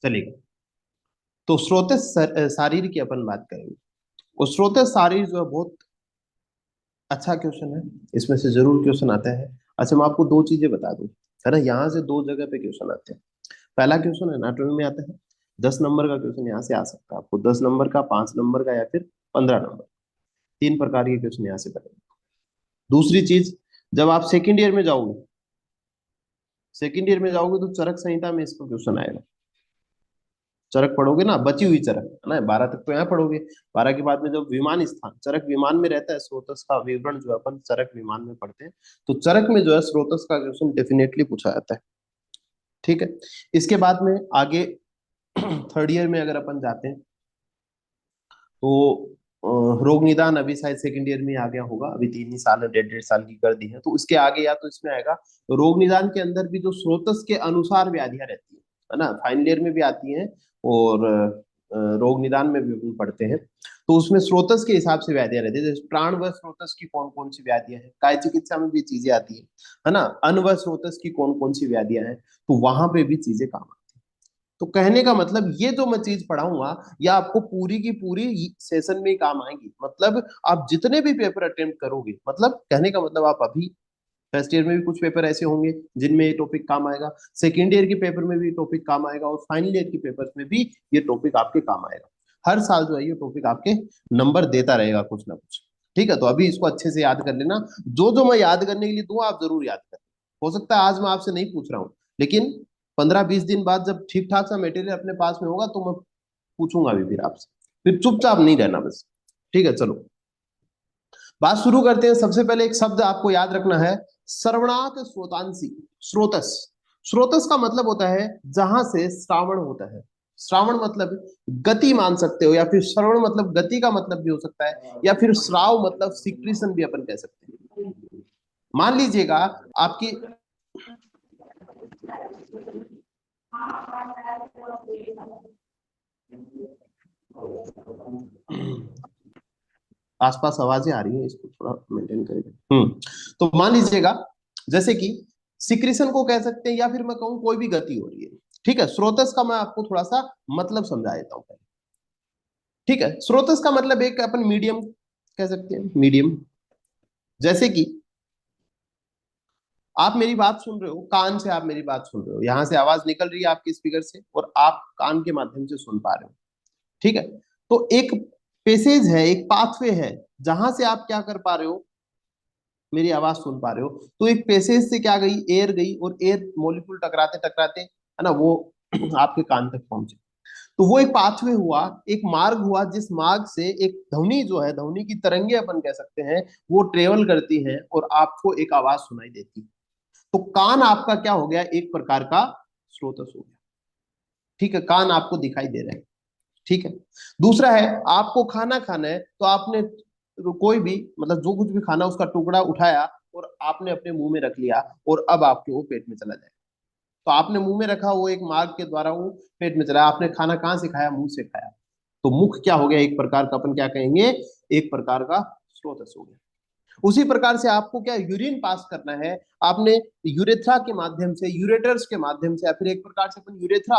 चलिए, तो स्रोतस शारीर की अपन बात करेंगे। और स्रोतस शारीर जो है बहुत अच्छा क्वेश्चन है, इसमें से जरूर क्वेश्चन आता है। अच्छा, मैं आपको दो चीजें बता दूं, है ना, यहाँ से दो जगह पे क्वेश्चन आते हैं। पहला क्वेश्चन एनाटॉमी में आता है, 10 नंबर का क्वेश्चन यहाँ से आ सकता है आपको, 10 नंबर का, 5 नंबर का, या फिर 15 नंबर। तीन प्रकार के क्वेश्चन यहाँ से बनेंगे। दूसरी चीज, जब आप सेकेंड ईयर में जाओगे, सेकेंड ईयर में जाओगे तो चरक संहिता में इसका क्वेश्चन आएगा। चरक पढ़ोगे ना, बची हुई चरक, है ना, 12 तक तो यहाँ पढ़ोगे। 12 के बाद में जब विमान स्थान, चरक विमान में रहता है, स्रोतस का विवरण जो है अपन चरक विमान में पढ़ते हैं, तो चरक में जो है स्रोतस का क्वेश्चन डेफिनेटली पूछा जाता है। ठीक है। इसके बाद में आगे थर्ड ईयर में अगर अपन जाते हैं तो रोग निदान अभी शायद सेकंड ईयर में आ गया होगा, अभी 3 ही साल, 1.5 1.5 साल की कर दी है, तो उसके आगे या तो इसमें आएगा। रोग निदान के अंदर भी जो स्रोतस के अनुसार व्याधियां रहती है ना, फाइनल ईयर में भी आती हैं, और रोग निदान में भी अपन पढ़ते हैं। तो उसमें स्रोतस के हिसाब से व्याधियां रहती है, जैसे प्राण व स्रोतस की कौन कौन सी व्याधियां हैं, काय चिकित्सा में भी चीजें आती है ना, अन्न व स्रोतस की कौन कौन सी व्याधियां हैं, तो वहां पे भी चीजें काम। तो कहने का मतलब ये जो मैं चीज पढ़ाऊंगा, या आपको पूरी की पूरी सेशन में ही काम आएंगी। मतलब आप जितने भी पेपर अटेम्प्ट करोगे, मतलब कहने का मतलब आप अभी फर्स्ट ईयर में भी कुछ पेपर ऐसे होंगे जिनमें ये टॉपिक काम आएगा, सेकेंड ईयर के पेपर में भी टॉपिक काम आएगा, और फाइनल ईयर के पेपर में भी ये टॉपिक आपके काम आएगा। हर साल जो है ये टॉपिक आपके नंबर देता रहेगा कुछ ना कुछ। ठीक है, तो अभी इसको अच्छे से याद कर लेना। जो जो मैं याद करने के लिए दूं आप जरूर याद करें। हो सकता है आज मैं आपसे नहीं पूछ रहा हूँ, लेकिन 15 20 दिन बाद जब ठीक ठाक सा मटेरियल अपने पास में होगा तो मैं पूछूंगा भी फिर आपसे। फिर चुपचाप नहीं रहना बस। ठीक है, चलो बात शुरू करते हैं। सबसे पहले एक शब्द आपको याद रखना है, श्रवणात स्रोतांसी। स्रोतस, स्रोतस का मतलब होता है जहां से श्रावण होता है। श्रावण मतलब गति मान सकते हो, या फिर श्रवण मतलब गति का मतलब भी हो सकता है, या फिर श्राव मतलब सिक्रीशन भी अपन कह सकते हैं। मान लीजिएगा आपकी, आसपास आवाजें आ रही हैं, इसको थोड़ा मेंटेन करेंगे। तो मान लीजिएगा, जैसे कि सिक्रीशन को कह सकते हैं, या फिर मैं कहूँ कोई भी गति हो रही है। ठीक है, स्रोतस का मैं आपको थोड़ा सा मतलब समझा देता हूँ पहले। ठीक है, स्रोतस का मतलब एक अपन मीडियम कह सकते हैं, मीडियम। जैसे कि आप मेरी बात सुन रहे हो, कान से आप मेरी बात सुन रहे हो, यहां से आवाज निकल रही है आपके स्पीकर से, और आप कान के माध्यम से सुन पा रहे हो। ठीक है, तो एक पैसेज है, एक पाथवे है, जहां से आप क्या कर पा रहे हो, मेरी आवाज सुन पा रहे हो। तो एक पैसेज से क्या गई, एयर गई, और एयर मॉलिक्यूल टकराते टकराते, है ना, वो आपके कान तक पहुंचे। तो वो एक पाथवे हुआ, एक मार्ग हुआ, जिस मार्ग से एक ध्वनि जो है, ध्वनि की तरंगे अपन कह सकते हैं, वो ट्रेवल करती हैं और आपको एक आवाज सुनाई देती है। तो कान आपका क्या हो गया, एक प्रकार का स्रोतस हो गया। ठीक है, कान आपको दिखाई दे रहे हैं। ठीक है। दूसरा है, आपको खाना खाना है, तो आपने कोई भी, मतलब जो कुछ भी खाना, उसका टुकड़ा उठाया और आपने अपने मुंह में रख लिया, और अब आपके वो पेट में चला जाए। तो आपने मुंह में रखा, वो एक मार्ग के द्वारा वो पेट में चला। आपने खाना कहाँ से खाया, मुंह से खाया। तो मुख क्या हो गया, एक प्रकार का अपन क्या कहेंगे, एक प्रकार का स्रोतस हो गया। उसी प्रकार से आपको क्या, यूरिन पास करना है, आपने यूरेथ्रा के माध्यम से, यूरेटर्स के माध्यम से, या फिर एक प्रकार से अपन यूरेथ्रा,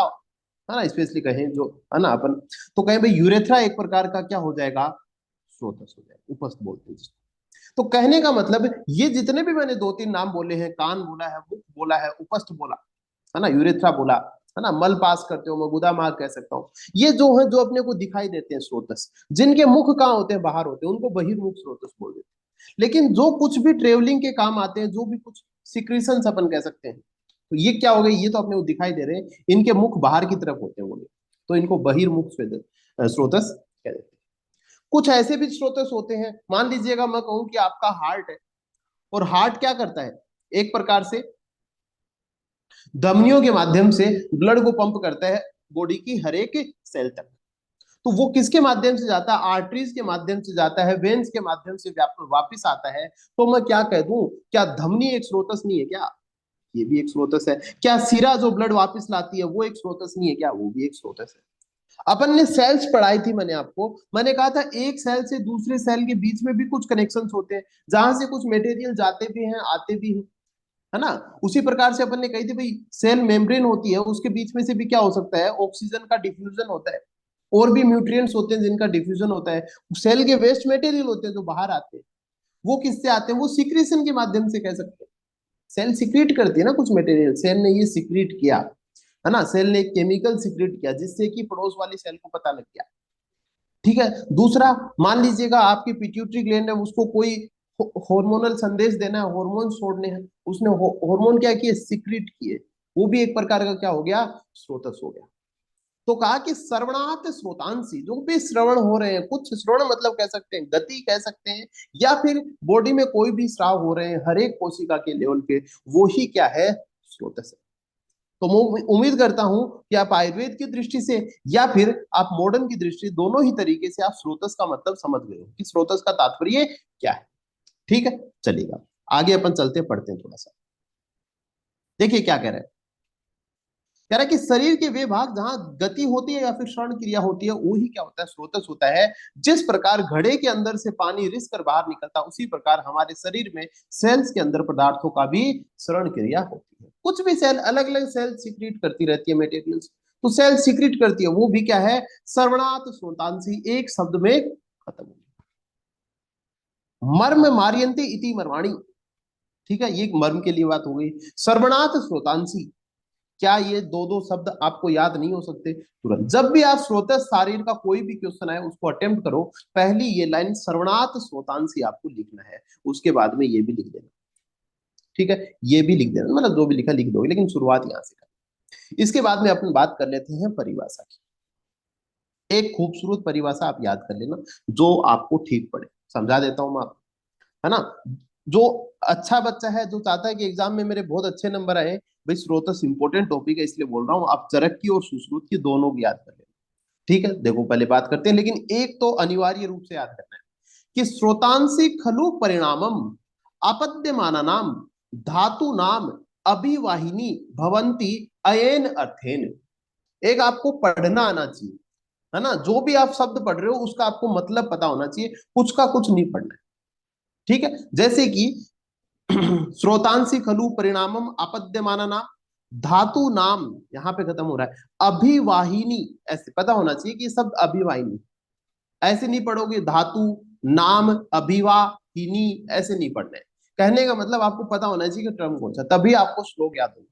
है ना, स्पेशली कहें जो, है ना अपन, तो कहें भाई यूरेथ्रा एक प्रकार का क्या हो जाएगा, स्रोतस हो जाएगा, उपस्थ बोलते हैं जिसको। तो कहने का मतलब, ये जितने भी मैंने दो तीन नाम बोले हैं, कान बोला है, मुख बोला है, उपस्थ बोला, है ना, यूरेथ्रा बोला, है ना, मल पास करते हो, मैं गुदा मार्ग कह सकता हूँ, ये जो है, जो अपने को दिखाई देते हैं स्रोतस, जिनके मुख कहाँ होते हैं, बाहर होते हैं, उनको बहिर्मुख स्रोतस बोल देते हैं। लेकिन जो कुछ भी ट्रेवलिंग के काम आते हैं, जो भी कुछ सिक्रीशन अपन कह सकते हैं, तो ये क्या हो गए, ये तो अपने को दिखाई दे रहे हैं, इनके मुख बाहर की तरफ होते हैं वो लोग, तो इनको बहिर्मुख स्रोतस कह देते हैं। कुछ ऐसे भी स्रोतस होते हैं, मान लीजिएगा मैं कहूं कि आपका हार्ट है, और हार्ट क्या करता है, एक प्रकार से धमनियों के माध्यम से ब्लड को पंप करता है बॉडी की हर एक सेल तक। तो वो किसके माध्यम से जाता है, आर्टरीज के माध्यम से जाता है, वेन्स के माध्यम से वापिस आता है। तो मैं क्या कह दूं, क्या धमनी एक स्रोतस नहीं है क्या, ये भी एक स्रोतस है। क्या सिरा जो ब्लड वापस लाती है, वो एक स्रोतस नहीं है क्या, वो भी एक स्रोतस है। अपन ने सेल्स पढ़ाई थी, मैंने कहा था एक सेल से दूसरे सेल के बीच में भी कुछ कनेक्शंस होते हैं, जहां से कुछ मटेरियल जाते भी हैं, आते भी हैं। है ना। उसी प्रकार से अपन ने कही थी भाई सेल मेम्ब्रेन होती है, उसके बीच में से भी क्या हो सकता है, ऑक्सीजन का डिफ्यूजन होता है, और भी न्यूट्रिएंट्स होते हैं जिनका डिफ्यूजन होता है। सेल के वेस्ट मटेरियल होते हैं जो बाहर आते हैं, वो किससे आते हैं, वो सिक्रीशन के माध्यम से कह सकते हैं। सेल सिक्रीट करती है ना कुछ मटेरियल, सेल ने ये सिक्रीट किया, है ना, सेल ने एक केमिकल सिक्रीट किया जिससे कि पड़ोस वाली सेल को पता लग गया। ठीक है। दूसरा, मान लीजिएगा आपकी पिट्यूटरी ग्लैंड है, उसको कोई हार्मोनल संदेश देना है, हार्मोन छोड़ने हैं, उसने हार्मोन क्या किए, सिक्रीट किए, वो भी एक प्रकार का क्या हो गया, स्रोतस हो गया। तो कहा कि श्रवणात श्रोतांसी, जो भी श्रवण हो रहे हैं, कुछ श्रवण मतलब कह सकते हैं गति कह सकते हैं, या फिर बॉडी में कोई भी स्राव हो रहे हैं हर एक कोशिका के लेवल पे, वो ही क्या है, स्रोतस है। तो मैं उम्मीद करता हूं कि आप आयुर्वेद की दृष्टि से या फिर आप मॉडर्न की दृष्टि, दोनों ही तरीके से आप स्रोतस का मतलब समझ गए हो कि स्रोतस का तात्पर्य क्या है। ठीक है, चलिएगा आगे अपन चलते पढ़ते हैं थोड़ा सा। देखिए क्या कह रहे हैं, कह रहा है कि शरीर के वे भाग जहां गति होती है या फिर श्रवण क्रिया होती है, वो ही क्या होता है, स्रोतस होता है। जिस प्रकार घड़े के अंदर से पानी रिस कर बाहर निकलता है, उसी प्रकार हमारे शरीर में सेल्स के अंदर पदार्थों का भी श्रवण क्रिया होती है। कुछ भी सेल, अलग अलग सेल सिक्रीट करती रहती है मेटेरियल्स, तो सेल सिक्रीट करती है, वो भी क्या है, श्रवणात श्रोतांसी, एक शब्द में खत्म हो गया। मर्म मारियंते इति मर्माणी, ठीक है, ये मर्म के लिए बात हो गई। श्रवणात श्रोतांसी, क्या ये दो दो शब्द आपको याद नहीं हो सकते तुरंत? जब भी आप स्रोतस शारीर का कोई भी क्वेश्चन आए उसको अटेम्प्ट करो, पहली ये लाइन श्रवणात श्रोतांसी आपको लिखना है, उसके बाद में ये भी लिख देना। ठीक है, ये भी लिख देना, मतलब जो भी लिखा लिख दोगे, लेकिन शुरुआत यहां से कर। इसके बाद में अपन बात कर लेते हैं परिभाषा की। एक खूबसूरत परिभाषा आप याद कर लेना जो आपको ठीक पड़े, समझा देता हूं मैं आपको, है ना। जो अच्छा बच्चा है, जो चाहता है कि एग्जाम में मेरे बहुत अच्छे नंबर आए, भाई स्रोतस इंपॉर्टेंट टॉपिक है, इसलिए बोल रहा हूँ, आप चरक की और सुश्रुत की दोनों की याद कर लेना। ठीक है, देखो पहले बात करते हैं, लेकिन एक तो अनिवार्य रूप से याद करना है कि स्रोतांशी खलु परिणामम आपद्यमाना नाम धातु नाम अभिवाहिनी भवंती अयन अर्थेन। एक आपको पढ़ना आना चाहिए, है ना, जो भी आप शब्द पढ़ रहे हो उसका आपको मतलब पता होना चाहिए, कुछ का कुछ नहीं पढ़ना है। ठीक है, जैसे कि स्रोतांशी खलु परिणामम आपद्यमाना नाम, धातु नाम यहां पे खत्म हो रहा है, अभिवाहिनी, ऐसे पता होना चाहिए कि शब्द अभिवाहिनी, ऐसे नहीं पढ़ोगे धातु नाम अभिवाहिनी, ऐसे नहीं पढ़ना है। कहने का मतलब आपको पता होना चाहिए कि टर्म कौन सा, तभी आपको श्लोक याद होगा।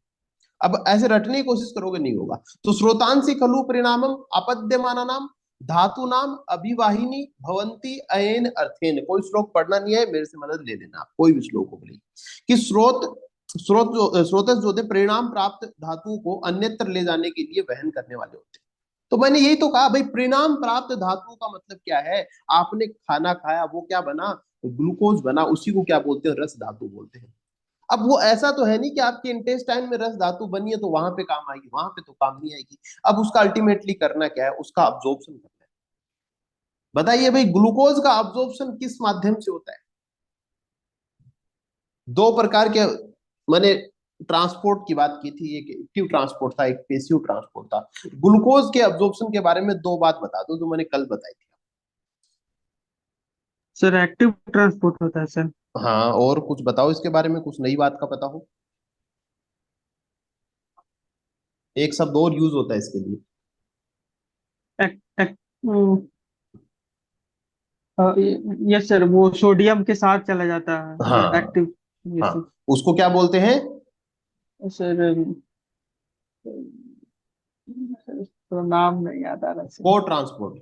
अब ऐसे रटने की कोशिश करोगे नहीं होगा। तो स्रोतांशी खलु परिणामम आपद्यमाना नाम धातु नाम अभिवाहिनी भवंती अयन अर्थेन। कोई श्लोक पढ़ना नहीं है, मेरे से मदद ले लेना आप, कोई भी श्लोक हो कि स्रोत, स्रोतस जो थे परिणाम प्राप्त धातुओं को अन्यत्र ले जाने के लिए वहन करने वाले होते हैं। तो मैंने यही तो कहा भाई, परिणाम प्राप्त धातुओं का मतलब क्या है, आपने खाना खाया, वो क्या बना, ग्लूकोज बना, उसी को क्या बोलते हैं, रस धातु बोलते हैं। अब वो ऐसा तो है नहीं कि आपके इंटेस्टाइन में रस धातु बनी है तो वहां पे काम आएगी, वहां पे तो काम नहीं आएगी। अब उसका अल्टीमेटली करना क्या है, उसका अब्जॉर्प्शन करना है। बताइए भाई, ग्लूकोज का अब्जॉर्प्शन किस माध्यम से होता है? दो प्रकार के, मैंने ट्रांसपोर्ट की बात की थी, एक एक्टिव ट्रांसपोर्ट था, एक पेसिव ट्रांसपोर्ट था। ग्लूकोज के अब्जॉर्प्शन के बारे में दो बात बता दो जो मैंने कल बताई थी। सर एक्टिव ट्रांसपोर्ट होता है सर। हाँ, और कुछ बताओ इसके बारे में, कुछ नई बात का पता हो। एक शब्द और यूज होता है इसके लिए। एक, एक, यस सर, वो सोडियम के साथ चला जाता है हाँ, एक्टिव। यस हाँ, उसको क्या बोलते हैं? सर। सर तो नाम नहीं याद आ रहा को सर। ट्रांसपोर्ट,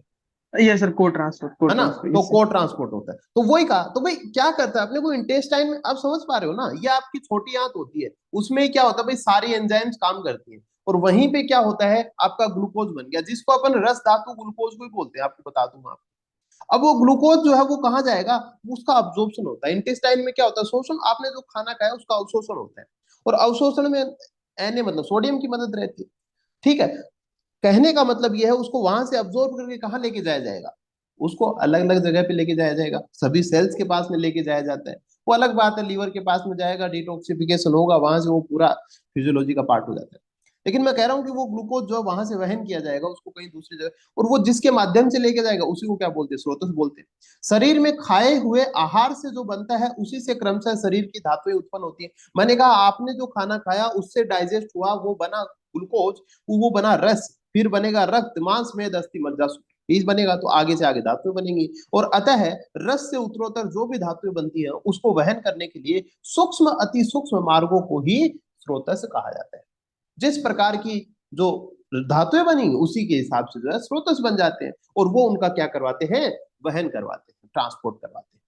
यस सर, को ट्रांसपोर्ट, को है ना। ट्रांसपोर्ट, तो यस सर। को ट्रांसपोर्ट होता है, तो वही कहा, तो भाई क्या करता है अपने को इंटेस्टाइन में, आप समझ पा रहे हो ना, ये आपकी छोटी आंत होती है, उसमें क्या होता है भाई, सारी एंजाइम्स काम करती हैं, और वहीं पे क्या होता है, आपका ग्लूकोज बन गया, जिसको अपन रस धातु ग्लूकोज को ही बोलते हैं, आपको बता दूंगा आपको। अब वो ग्लूकोज जो है वो कहाँ जाएगा, उसका अब्जॉर्प्शन होता है इंटेस्टाइन में, क्या होता है, शोषण, आपने जो खाना खाया उसका अवशोषण होता है, और अवशोषण में Na मतलब सोडियम की मदद रहती है। ठीक है, कहने का मतलब यह है, उसको वहां से अब्जॉर्ब करके कहाँ लेके जाया जाएगा, उसको अलग अलग जगह पे लेके जाया जाएगा, सभी सेल्स के पास में लेके जाया जाता है। वो अलग बात है, लीवर के पास में जाएगा, डिटॉक्सिफिकेशन होगा, वहां से वो पूरा फिजियोलॉजी का पार्ट हो जाता है। लेकिन मैं कह रहा हूं कि वो ग्लूकोज जो है वहां से वहन किया जाएगा उसको कहीं दूसरी जगह, और वो जिसके माध्यम से लेके जाएगा उसी को क्या बोलते हैं, स्रोतस बोलते हैं। शरीर में खाए हुए आहार से जो बनता है उसी से क्रमशः शरीर की धातुएं उत्पन्न होती है। मैंने कहा आपने जो खाना खाया उससे डाइजेस्ट हुआ, वो बना ग्लूकोज, वो बना रस, फिर बनेगा रक्त, मांस, मेद, अस्थि, मज्जा, बीज बनेगा, तो आगे से आगे धातुएं बनेंगी। और अतः रस से उत्तरोत्तर जो भी धातुएं बनती है उसको वहन करने के लिए सूक्ष्म अति सूक्ष्म मार्गों को ही स्रोतस कहा जाता है। जिस प्रकार की जो धातुएं बनी उसी के हिसाब से जो है स्रोतस बन जाते हैं, और वो उनका क्या करवाते हैं, वहन करवाते हैं, ट्रांसपोर्ट करवाते हैं।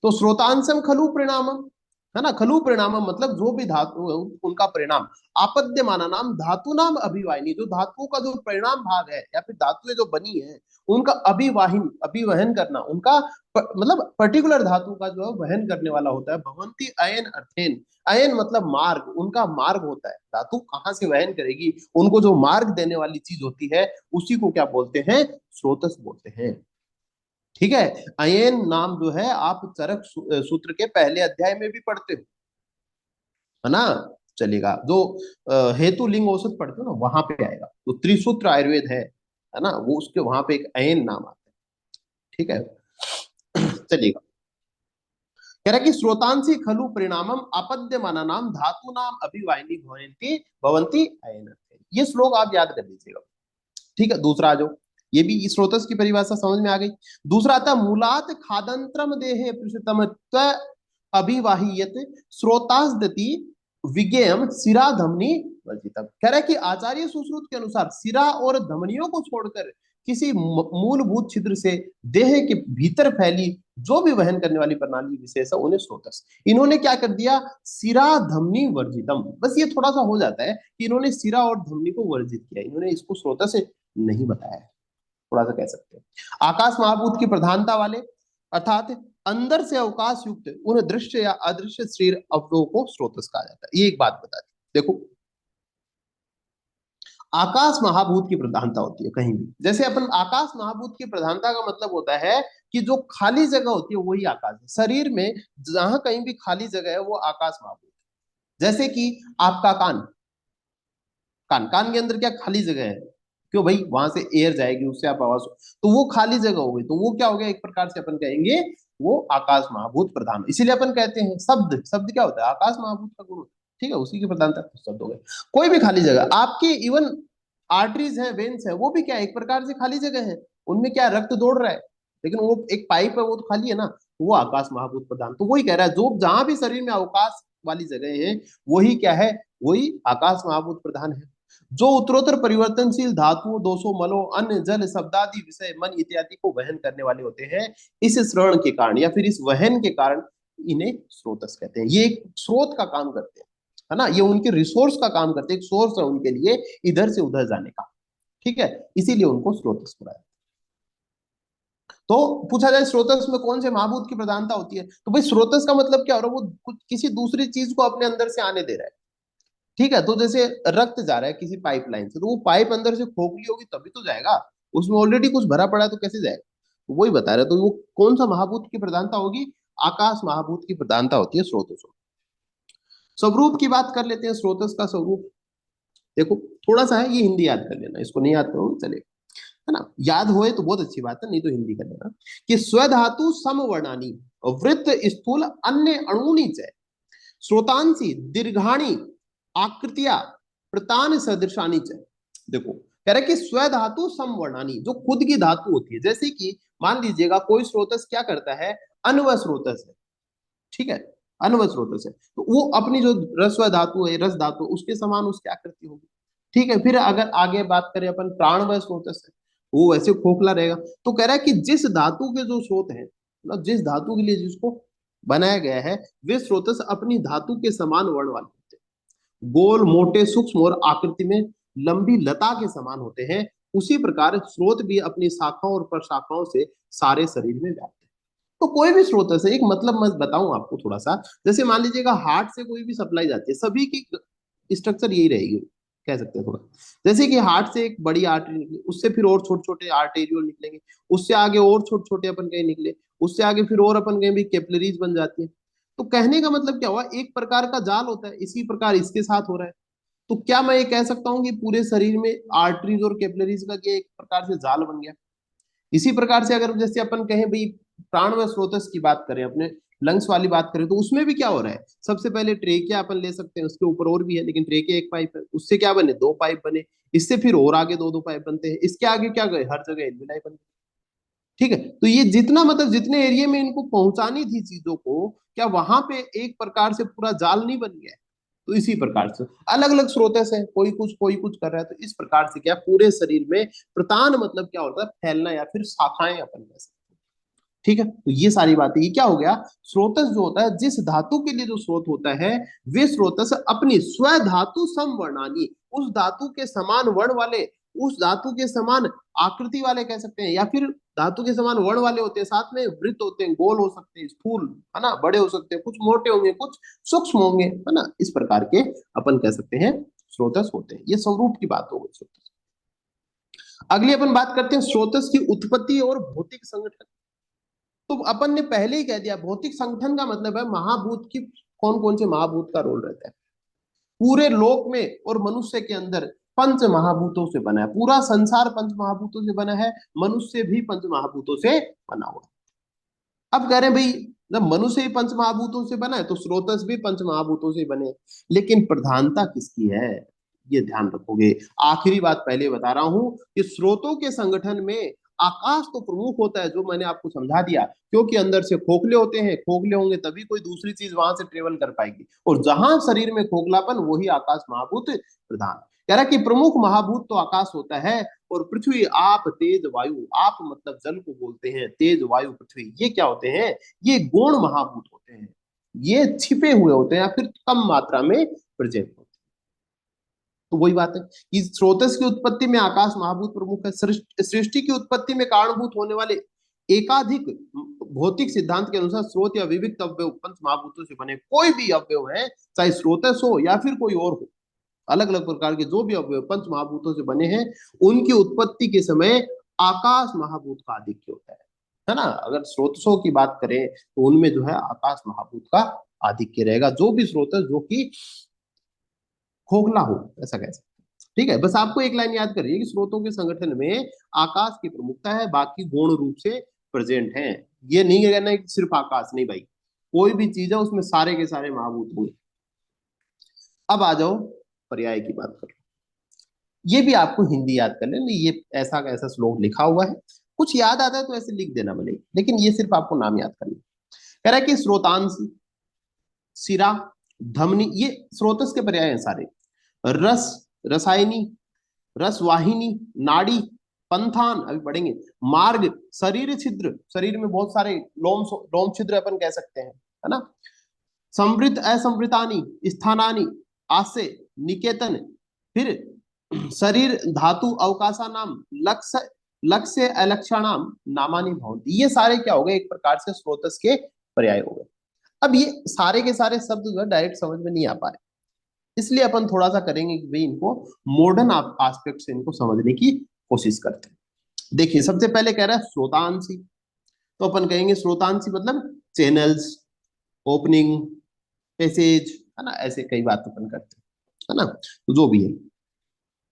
तो स्रोतांशम खलु परिणामम, है ना, खलु परिणामम मतलब जो भी धातु है उनका परिणाम, आपद्यमाना नाम धातु नाम अभिवाहिनी, जो धातुओं का जो परिणाम भाग है या फिर धातुएं जो बनी है उनका अभिवाहिन, अभिवहन करना, उनका मतलब पर्टिकुलर धातु का जो है वहन करने वाला होता है। भवंती अयन अर्थेन, अयन मतलब मार्ग, उनका मार्ग होता है, धातु कहाँ से वहन करेगी उनको जो मार्ग देने वाली चीज होती है उसी को क्या बोलते हैं, स्रोतस बोलते हैं। ठीक है, अयन नाम जो है आप चरक सूत्र के पहले अध्याय में भी पढ़ते हो, है ना, चलेगा, जो हेतु लिंग औसत पढ़ते हो ना वहां पे आएगा, तो त्रिसूत्र आयुर्वेद है ना, वो उसके वहां पे एक अयन नाम आता है। ठीक है, चलिएगा, कह रहा है कि स्रोतांसी खलु परिणामम आपद्यमाना नाम धातु नाम अभिवाहिनी भवंती भवंती अयन, ये श्लोक आप याद कर लीजिएगा। ठीक है, दूसरा जो ये भी स्रोतस की परिभाषा समझ में आ गई। दूसरा आता मूलात खादंत्रम देहे पृष्ठतम अभिवाहियत स्रोतासदति विज्ञेयम सिरा धमनी वर्जितम, कह रहा है कि आचार्य सुश्रुत के अनुसार सिरा और धमनियों को छोड़कर किसी मूलभूत छिद्र से देह के भीतर फैली जो भी वहन करने वाली प्रणाली विशेष है उन्हें स्रोतस। इन्होंने क्या कर दिया, सिरा धमनी वर्जितम, बस ये थोड़ा सा हो जाता है कि इन्होंने सिरा और धमनी को वर्जित किया, इन्होंने इसको स्रोतस नहीं बताया है, थोड़ा सा कह सकते हैं। आकाश महाभूत की प्रधानता वाले अर्थात अंदर से अवकाश युक्त उन दृश्य या अदृश्य शरीर अवयवों को स्रोतस कहा जाता है। ये एक बात बता दी, देखो आकाश महाभूत की प्रधानता होती है कहीं भी, जैसे अपन आकाश महाभूत की प्रधानता का मतलब होता है कि जो खाली जगह होती है वही आकाश है, शरीर में जहां कहीं भी खाली जगह है वो आकाश महाभूत है। जैसे कि आपका कान, कान कान के अंदर क्या खाली जगह है, क्यों भाई, वहां से एयर जाएगी उससे आप आवाज, तो वो खाली जगह हो गई, तो वो क्या हो गया, एक प्रकार से अपन कहेंगे वो आकाश महाभूत प्रधान, इसीलिए अपन कहते हैं शब्द, शब्द क्या होता है, आकाश महाभूत का गुण होता है। ठीक है, उसी की प्रधानता शब्द हो गए। कोई भी खाली जगह, आपके इवन आर्टरीज है, वेन्स है, वो भी क्या एक प्रकार से खाली जगह है, उनमें क्या रक्त दौड़ रहा है, लेकिन वो एक पाइप है वो तो खाली है ना, तो वो आकाश महाभूत प्रधान, तो वही कह रहा है जो जहां भी शरीर में अवकाश वाली जगह है वही क्या है, वही आकाश महाभूत प्रधान है। जो उत्तरोत्तर परिवर्तनशील धातुओं, दोषों, मलों, अन्य जल, शब्दादि विषय, मन इत्यादि को वहन करने वाले होते हैं, इस श्रवण के कारण या फिर इस वहन के कारण इन्हें स्रोतस कहते हैं। ये एक स्रोत का काम करते हैं, है ना, ये उनके रिसोर्स का काम करते हैं, एक सोर्स है उनके लिए इधर से उधर जाने का। ठीक है, इसीलिए उनको स्रोतस बुलाया। तो पूछा जाए स्रोतस में कौन से महाभूत की प्रधानता होती है, तो भाई स्रोतस का मतलब क्या हो रहा है, वो कुछ किसी दूसरी चीज को अपने अंदर से आने दे रहा है। ठीक है, तो जैसे रक्त जा रहा है किसी पाइपलाइन से, तो वो पाइप अंदर से खोखली होगी तभी तो जाएगा, उसमें ऑलरेडी कुछ भरा पड़ा है तो कैसे जाएगा, तो वही बता रहे, तो वो कौन सा महाभूत की प्रधानता होगी, आकाश महाभूत की प्रधानता होती है स्रोतस। स्वरूप की बात कर लेते हैं, स्रोतस का स्वरूप देखो थोड़ा सा है, ये हिंदी याद कर लेना, इसको नहीं याद करोगे चलेगा, है ना, याद होए तो बहुत अच्छी बात है, नहीं तो हिंदी कर लेना, कि स्वधातु समवर्णानी वृत्त स्थूल अन्य अणुनी च स्रोतांसी दीर्घाणी आकृतिया प्रतान सदृशानी च। देखो कह रहे कि स्वधातु समवर्णानी, जो खुद की धातु होती है, जैसे कि मान लीजिएगा कोई स्रोतस क्या करता है, अन्वय स्रोतस है, ठीक है, अन्वय स्रोतस है, तो वो अपनी जो रस्व धातु है, रस धातु, उसके समान उसकी आकृति होगी। ठीक है, फिर अगर आगे बात करें अपन प्राणवय स्रोतस है, वो वैसे खोखला रहेगा। तो कह रहा है कि जिस धातु के जो स्रोत है, मतलब जिस धातु के लिए जिसको बनाया गया है, वे स्रोतस अपनी धातु के समान वर्ण वाले होते हैं, गोल, मोटे, सूक्ष्म और आकृति में लंबी लता के समान होते हैं। उसी प्रकार स्रोत भी अपनी शाखाओं और प्रशाखाओं से सारे शरीर में व्याप्त है। तो कोई भी स्रोत से एक मतलब मैं बताऊं आपको थोड़ा सा, जैसे मान लीजिएगा हार्ट से कोई भी सप्लाई जाती है, सभी की स्ट्रक्चर यही रहेगी, कह सकते हैं थोड़ा, जैसे कि हार्ट से एक बड़ी आर्टरी निकली, उससे फिर और छोटे छोटे आर्टेरियोल निकलेंगे, उससे आगे और छोटे छोटे अपन कहीं निकले, उससे आगे फिर और अपन कहीं भी कैपिलरीज बन जाती है। तो कहने का मतलब क्या हुआ, एक प्रकार का जाल होता है, इसी प्रकार इसके साथ हो रहा है। तो क्या मैं ये कह सकता हूँ कि पूरे शरीर में आर्टरीज और कैपिलरीज का ये एक प्रकार से जाल बन गया? इसी प्रकार से अगर जैसे अपन कहें भाई प्राण व स्रोतस की बात करें, अपने लंग्स वाली बात करें, तो उसमें भी क्या हो रहा है? सबसे पहले ट्रेकिया अपन ले सकते हैं, उसके ऊपर और भी है, लेकिन ट्रेकिया एक पाइप है, उससे क्या बने? दो पाइप बने, इससे फिर और आगे दो दो पाइप बनते हैं, इसके आगे क्या गए? हर जगह एल्विलाई बन गई। ठीक है, तो ये जितना मतलब जितने एरिया में इनको पहुंचानी थी चीजों को, क्या वहां पे एक प्रकार से पूरा जाल नहीं बन गया? तो इसी प्रकार से अलग अलग स्रोत है, कोई कुछ कर रहा है, तो इस प्रकार से क्या पूरे शरीर में प्रतान मतलब क्या होता है? फैलना या फिर शाखाएं अपन कह सकते हैं। ठीक है, तो ये सारी बातें, ये क्या हो गया? स्रोतस जो होता है, जिस धातु के लिए जो स्रोत होता है, वे स्रोतस अपनी स्व धातु समवर्णानी, उस धातु के समान वर्ण वाले, उस धातु के समान आकृति वाले कह सकते हैं, या फिर धातु के समान वर्ण वाले होते हैं, साथ में वृत्त होते हैं, गोल हो सकते हैं, स्थूल, है ना, बड़े हो सकते हैं, कुछ मोटे होंगे, कुछ सूक्ष्म होंगे, है ना, इस प्रकार के अपन कह सकते हैं स्रोतस होते हैं। ये स्वरूप की बात हो गई स्रोतस। अगली अपन बात करते हैं स्रोतस की उत्पत्ति और भौतिक संगठन। तो अपन ने पहले ही कह दिया, भौतिक संगठन का मतलब है महाभूत की, कौन कौन से महाभूत का रोल रहता है पूरे लोक में और मनुष्य के अंदर। पंच महाभूतों से बना है पूरा संसार, पंच महाभूतों से बना है, मनुष्य भी पंच महाभूतों से बना हुआ है। अब कह रहे हैं भाई जब मनुष्य ही पंच महाभूतों से बना है, तो स्रोतस भी पंच महाभूतों से बने, लेकिन प्रधानता किसकी है? ये ध्यान रखोगे। आखिरी बात पहले बता रहा हूं कि स्रोतों के संगठन में आकाश तो प्रमुख होता है, जो मैंने आपको समझा दिया, क्योंकि अंदर से खोखले होते हैं, खोखले होंगे तभी कोई दूसरी चीज वहां से ट्रेवल कर पाएगी, और जहां शरीर में खोखलापन, वही आकाश महाभूत प्रधान। कह रहा कि प्रमुख महाभूत तो आकाश होता है, और पृथ्वी, आप, तेज, वायु, आप मतलब जल को बोलते हैं, तेज, वायु, पृथ्वी, ये क्या होते हैं? ये गौण महाभूत होते हैं, ये छिपे हुए होते हैं या फिर कम मात्रा में प्रेजेंट होते हैं। तो वही बात है कि स्रोतस की उत्पत्ति में आकाश महाभूत प्रमुख है, सृष्टि की उत्पत्ति में कारणभूत होने वाले एकाधिक भौतिक सिद्धांत के अनुसार स्रोत या विविक्त अवयव पंच महाभूतों से बने कोई भी अवयव है, चाहे स्रोतस हो या फिर कोई और हो, अलग अलग प्रकार के जो भी अवयव पंच महाभूतों से बने हैं, उनकी उत्पत्ति के समय आकाश महाभूत का आधिक्य होता है ना। अगर स्रोतसों की बात करें तो उनमें जो है आकाश महाभूत का आधिक्य रहेगा, जो भी स्रोत जो कि खोखला हो, ऐसा कह सकते हैं। ठीक है, बस आपको एक लाइन याद करिए कि स्रोतों के संगठन में आकाश की प्रमुखता है, बाकी गौण रूप से प्रेजेंट हैं। ये नहीं कहना है कि सिर्फ आकाश, नहीं भाई, कोई भी चीज है उसमें सारे के सारे महाभूत हुए। अब आ जाओ पर्याय की बात करो। ये भी आपको हिंदी याद कर लेना, ये ऐसा का ऐसा श्लोक लिखा हुआ है, कुछ याद आता है तो ऐसे लिख देना भले, लेकिन ये सिर्फ आपको नाम याद करना। कह रहा है कि स्रोतांश, सिरा, धमनी, ये स्रोतस के पर्याय हैं सारे। रस, रसायनी, रसवाहिनी, नाड़ी, पंथान, अभी पढ़ेंगे, मार्ग, शरीर छिद्र, शरीर में बहुत सारे लोम लोम छिद्र अपन कह सकते हैं, है ना, समृद्ध, असमृतानी, स्थानानी, आसे, निकेतन, फिर शरीर, धातु, अवकाशा नाम, लक्ष्य, लक्ष्य, अलक्षणाम, नामानी भवंती, ये सारे क्या हो गए? एक प्रकार से स्रोतस के पर्याय हो गए। अब ये सारे के सारे शब्द जो है डायरेक्ट समझ में नहीं आ पा रहे, इसलिए अपन थोड़ा सा करेंगे कि भाई इनको मॉडर्न एस्पेक्ट से इनको समझने की कोशिश करते हैं। देखिए, सबसे पहले कह रहा है स्रोतांशी, तो अपन कहेंगे स्रोतांशी मतलब चैनल्स, ओपनिंग, पैसेज, है ना, ऐसे कई बात अपन करते हैं, है ना, तो जो भी है।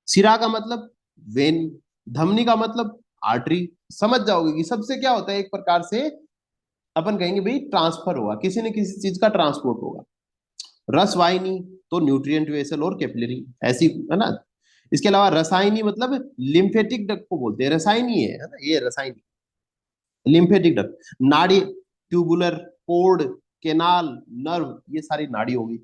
सिरा का मतलब वेन, धमनी का मतलब आर्टरी। समझ जाओगे कि सबसे क्या होता है, एक प्रकार से अपन कहेंगे भाई ट्रांसफर होगा, किसी न किसी चीज का ट्रांसपोर्ट होगा। रसवाहिनी तो न्यूट्रिएंट वेसल और कैपिलरी, ऐसी, है ना। इसके अलावा रसायनी मतलब लिम्फेटिक डक्ट को बोलते हैं, रसायनी है ना, ये रसायनी, लिम्फेटिक डक्ट। नाड़ी, ट्यूबुलर, कोड, केनाल, नर्व, ये सारी नाड़ी होगी।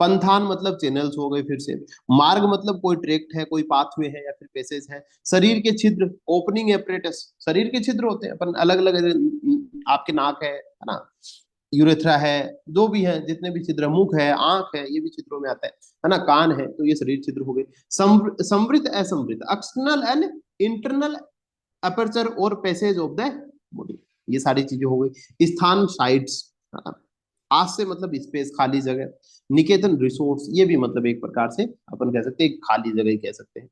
पंथान मतलब चैनल्स हो गए फिर से। मार्ग मतलब कोई ट्रैक्ट है, कोई पाथवे है या फिर पैसेज है। शरीर के छिद्र, ओपनिंग एपरेटस, शरीर के छिद्र होते हैं अपन अलग अलग, आपके नाक है ना, यूरेथ्रा है, जो भी है, जितने भी छिद्र, मुख है, आंख है, ये भी छिद्रों में आता है ना, कान है, तो ये शरीर छिद्र हो गए। समृद्ध, असमृद्ध, एक्सटर्नल एंड इंटरनल अपर्चर और पैसेज ऑफ द बॉडी, ये सारी चीजें हो गई। स्थान, साइड्स, आज से मतलब स्पेस, खाली जगह। निकेतन, रिसोर्स, ये भी मतलब एक प्रकार से अपन कह सकते हैं खाली जगह कह सकते हैं।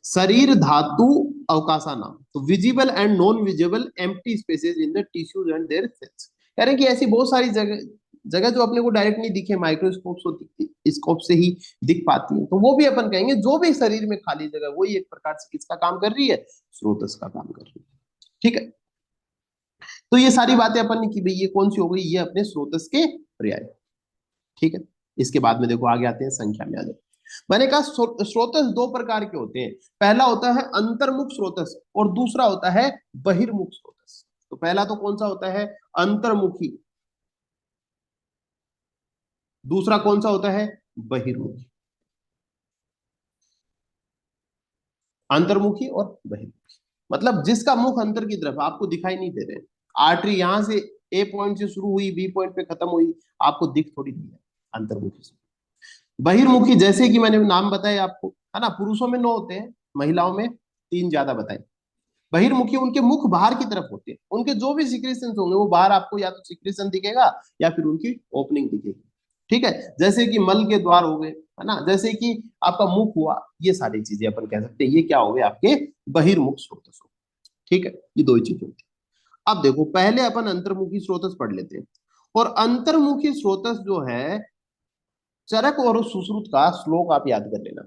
शरीर, धातु, अवकाशा नाम, तो visible and non visible empty spaces in the tissues and their cells. कह रहे हैं कि ऐसी बहुत सारी जगह जगह जो अपने को डायरेक्ट नहीं दिखे, माइक्रोस्कोप से स्कोप से ही दिख पाती है, तो वो भी अपन कहेंगे जो भी शरीर में खाली जगह वही एक प्रकार से किसका काम कर रही है, स्रोतस का काम कर रही है। ठीक है, तो ये सारी बातें अपन ने की भाई, ये कौन सी हो गई, ये अपने स्रोतस के पर्याय। ठीक है, इसके बाद में देखो आगे आते हैं संख्या में। आ जाओ, मैंने कहा स्रोतस दो प्रकार के होते हैं, पहला होता है अंतर्मुख स्रोतस और दूसरा होता है बहिर्मुख स्रोतस। तो पहला तो कौन सा होता है, अंतर्मुखी, दूसरा कौन सा होता है, बहिर्मुखी। अंतर्मुखी और बहिर्मुखी मतलब जिसका मुख अंतर की तरफ, आपको दिखाई नहीं दे रहे, आर्टरी यहां से ए पॉइंट से शुरू हुई बी पॉइंट पे खत्म हुई, आपको दिख थोड़ी नहीं है, अंतर्मुखी से। बहिर्मुखी जैसे कि मैंने नाम बताए आपको, है ना, पुरुषों में 9 होते हैं, महिलाओं में 3 ज्यादा बताए। बहिर्मुखी उनके मुख बाहर की तरफ होते हैं, उनके जो भी सिक्रेशन होंगे वो बाहर आपको या तो सिक्रेशन दिखेगा या फिर उनकी ओपनिंग दिखेगी। ठीक है, जैसे कि मल के द्वार हो गए, है ना, जैसे कि आपका मुख हुआ, ये सारी चीजें अपन कह सकते हैं ये क्या हो गए, आपके बहिर्मुख स्रोतस हो। ठीक है, ये दो ही चीजें होती है। अब देखो पहले अपन अंतर्मुखी स्रोतस पढ़ लेते हैं। और अंतर्मुखी स्रोतस जो है, चरक और सुश्रुत का श्लोक आप याद कर लेना,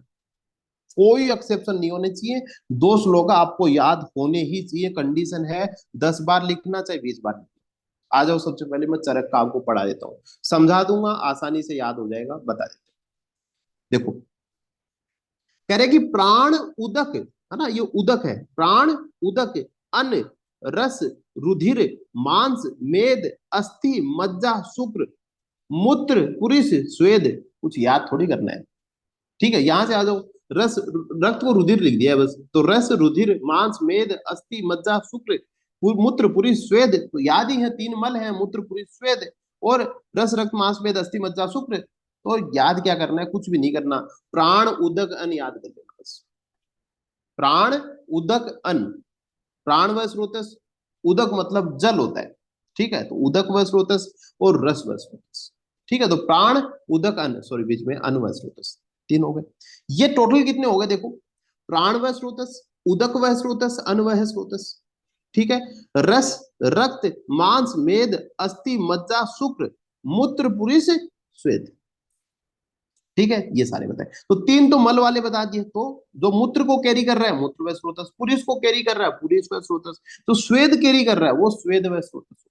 कोई एक्सेप्शन नहीं होने चाहिए, 2 श्लोक आपको याद होने ही चाहिए, कंडीशन है, 10 बार लिखना चाहे 20 बार लिखना। आ जाओ, सबसे पहले मैं चरक का आपको पढ़ा देता हूँ, समझा दूंगा, आसानी से याद हो जाएगा, बता देता हूं। देखो, कह रहे कि प्राण उदक, है ना, ये उदक है, प्राण उदक अन्न रस रुधिर मांस मेद अस्थि मज्जा शुक्र मूत्र पुरुष स्वेद, कुछ याद थोड़ी करना है। ठीक है, यहां से आ जाओ, रस, रक्त को रुधिर लिख दिया है बस, तो रस रुधिर मांस मेद अस्थि मज्जा शुक्र मूत्र पुरुष स्वेद, तो याद ही है 3 मल है, मूत्र पुरुष स्वेद, और रस रक्त मांस मेद अस्थि मज्जा शुक्र। तो याद क्या करना है, कुछ भी नहीं करना, प्राण उदक अन्न याद कर देना बस। प्राण उदक अन्न, प्राण व स्रोतस, उदक मतलब जल होता है। ठीक है, तो उदक व स्रोतस और रस व स्रोतस। ठीक है, तो प्राण उदक अन्न, सॉरी बीच में अन्न व स्रोतस, 3 हो गए। ये टोटल कितने हो गए देखो, प्राण व स्रोतस, उदक व स्रोतस, अन्न व स्रोतस। ठीक है, रस रक्त मांस मेद अस्थि मज्जा शुक्र मूत्र पुरुष स्वेद। ठीक है, ये सारे बताए, तो 3 तो मल वाले बता दिए, तो जो मूत्र को कैरी कर रहा है मूत्र व स्रोतस, पुरुष को कैरी कर रहा है पुरुष व स्रोतस, तो स्वेद कैरी कर रहा है वो स्वेद व स्रोतस।